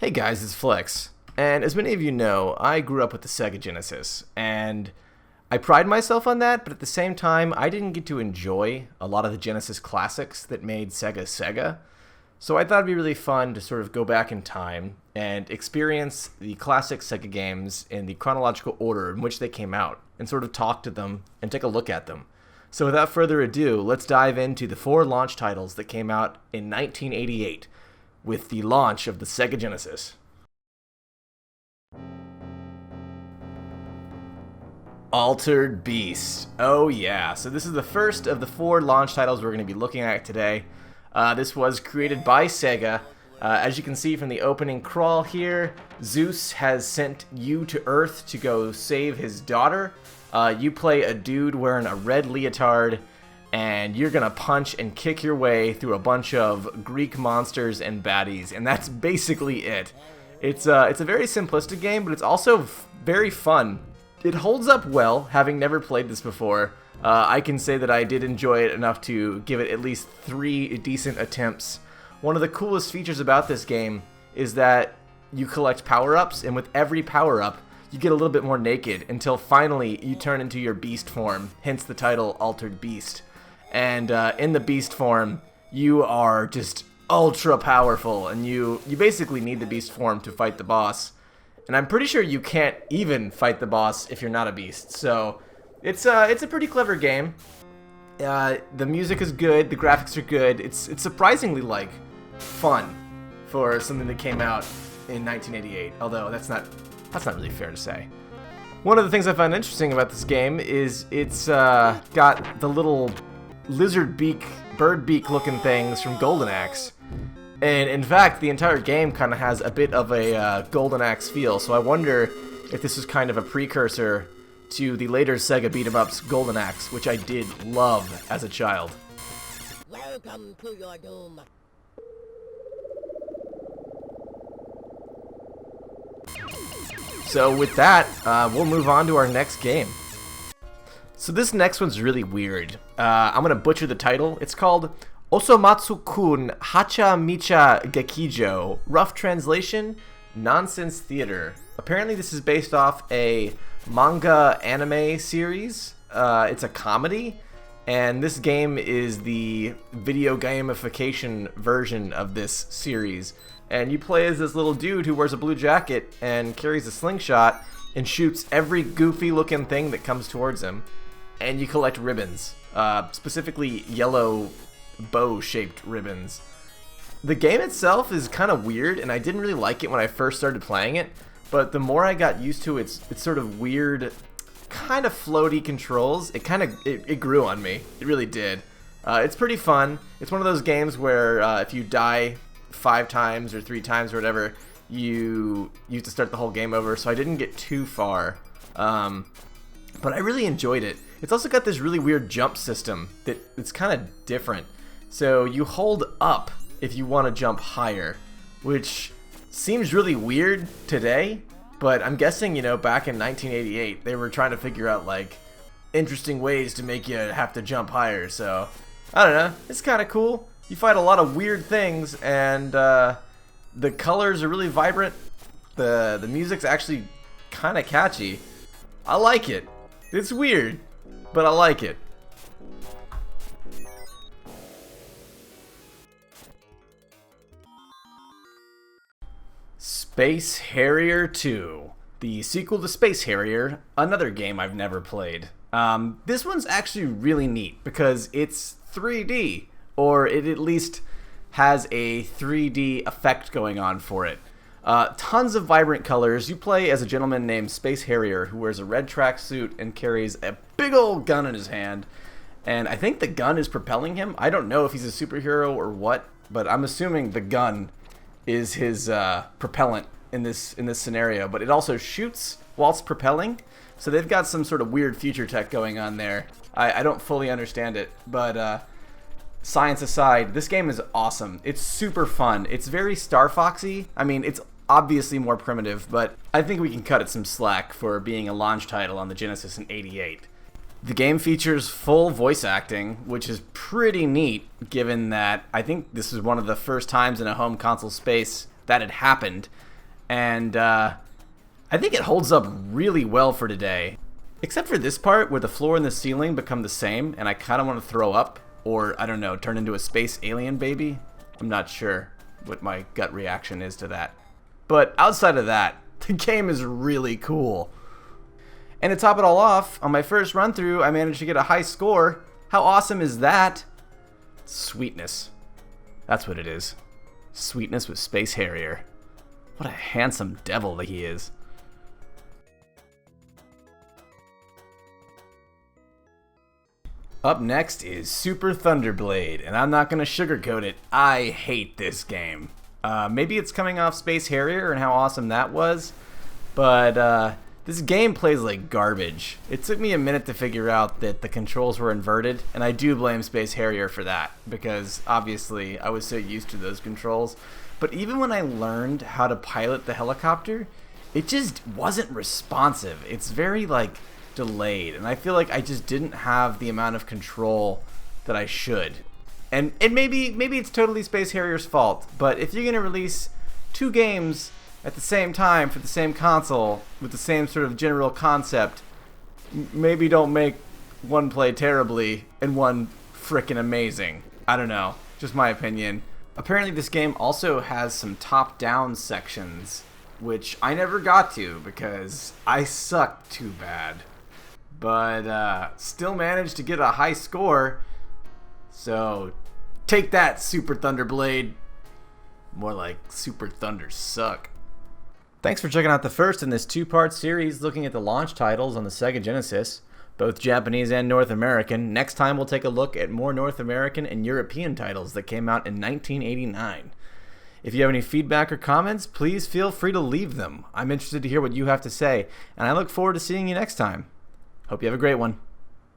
Hey guys, it's Flex, and as many of you know, I grew up with the Sega Genesis, and I pride myself on that, but at the same time, I didn't get to enjoy a lot of the Genesis classics that made Sega Sega, so I thought it'd be really fun to sort of go back in time and experience the classic Sega games in the chronological order in which they came out, and sort of talk to them and take a look at them. So without further ado, let's dive into the 4 launch titles that came out in 1988, with the launch of the Sega Genesis. Altered Beast. Oh yeah, so this is the first of the 4 launch titles we're going to be looking at today. This was created by Sega. As you can see from the opening crawl here, Zeus has sent you to Earth to go save his daughter. You play a dude wearing a red leotard, and you're gonna punch and kick your way through a bunch of Greek monsters and baddies, and that's basically it. It's a very simplistic game, but it's also very fun. It holds up well, having never played this before. I can say that I did enjoy it enough to give it at least 3 decent attempts. One of the coolest features about this game is that you collect power-ups, and with every power-up, you get a little bit more naked until finally you turn into your beast form, hence the title Altered Beast. And in the beast form, you are just ultra powerful, and you basically need the beast form to fight the boss. And I'm pretty sure you can't even fight the boss if you're not a beast. So it's a pretty clever game. The music is good, the graphics are good. It's surprisingly like fun for something that came out in 1988. Although that's not really fair to say. One of the things I found interesting about this game is it's got the little lizard beak, bird beak looking things from Golden Axe. And in fact, the entire game kind of has a bit of a Golden Axe feel, so I wonder if this is kind of a precursor to the later Sega beat-em-ups Golden Axe, which I did love as a child. Welcome to your doom. So with that, we'll move on to our next game. So this next one's really weird. I'm gonna butcher the title. It's called Osomatsu-kun Hachamecha Gekijō. Rough translation, Nonsense Theater. Apparently this is based off a manga anime series. It's a comedy, and this game is the video gamification version of this series. And you play as this little dude who wears a blue jacket and carries a slingshot and shoots every goofy looking thing that comes towards him. And you collect ribbons, specifically yellow bow-shaped ribbons. The game itself is kind of weird, and I didn't really like it when I first started playing it, but the more I got used to its sort of weird, kind of floaty controls, it grew on me. It really did. It's pretty fun. It's one of those games where if you die 5 times or 3 times or whatever, you have to start the whole game over, so I didn't get too far. But I really enjoyed it. It's also got this really weird jump system it's kind of different. So you hold up if you want to jump higher, which seems really weird today, but I'm guessing, back in 1988, they were trying to figure out, like, interesting ways to make you have to jump higher, so I don't know. It's kind of cool. You fight a lot of weird things, and the colors are really vibrant. The music's actually kind of catchy. I like it. It's weird, but I like it. Space Harrier 2, the sequel to Space Harrier, another game I've never played. This one's actually really neat because it's 3D, or it at least has a 3D effect going on for it. Tons of vibrant colors. You play as a gentleman named Space Harrier who wears a red tracksuit and carries a big old gun in his hand. And I think the gun is propelling him. I don't know if he's a superhero or what, but I'm assuming the gun is his propellant in this scenario. But it also shoots whilst propelling. So they've got some sort of weird future tech going on there. I don't fully understand it, but science aside, this game is awesome. It's super fun. It's very Star Foxy. I mean, it's obviously more primitive, but I think we can cut it some slack for being a launch title on the Genesis in '88. The game features full voice acting, which is pretty neat, given that I think this is one of the first times in a home console space that had happened. And I think it holds up really well for today. Except for this part where the floor and the ceiling become the same and I kind of want to throw up or, I don't know, turn into a space alien baby. I'm not sure what my gut reaction is to that. But outside of that, the game is really cool. And to top it all off, on my first run through, I managed to get a high score. How awesome is that? Sweetness. That's what it is. Sweetness with Space Harrier. What a handsome devil that he is. Up next is Super Thunderblade, and I'm not going to sugarcoat it. I hate this game. Maybe it's coming off Space Harrier and how awesome that was, but this game plays like garbage. It took me a minute to figure out that the controls were inverted, and I do blame Space Harrier for that, because obviously I was so used to those controls. But even when I learned how to pilot the helicopter, it just wasn't responsive. It's very like delayed, and I feel like I just didn't have the amount of control that I should. And maybe it's totally Space Harrier's fault, but if you're going to release two games at the same time for the same console with the same sort of general concept, maybe don't make one play terribly and one frickin' amazing. I don't know, just my opinion. Apparently this game also has some top-down sections, which I never got to because I suck too bad. But still managed to get a high score, so take that, Super Thunderblade. More like Super Thunder Suck. Thanks for checking out the first in this two-part series looking at the launch titles on the Sega Genesis, both Japanese and North American. Next time we'll take a look at more North American and European titles that came out in 1989. If you have any feedback or comments, please feel free to leave them. I'm interested to hear what you have to say, and I look forward to seeing you next time. Hope you have a great one.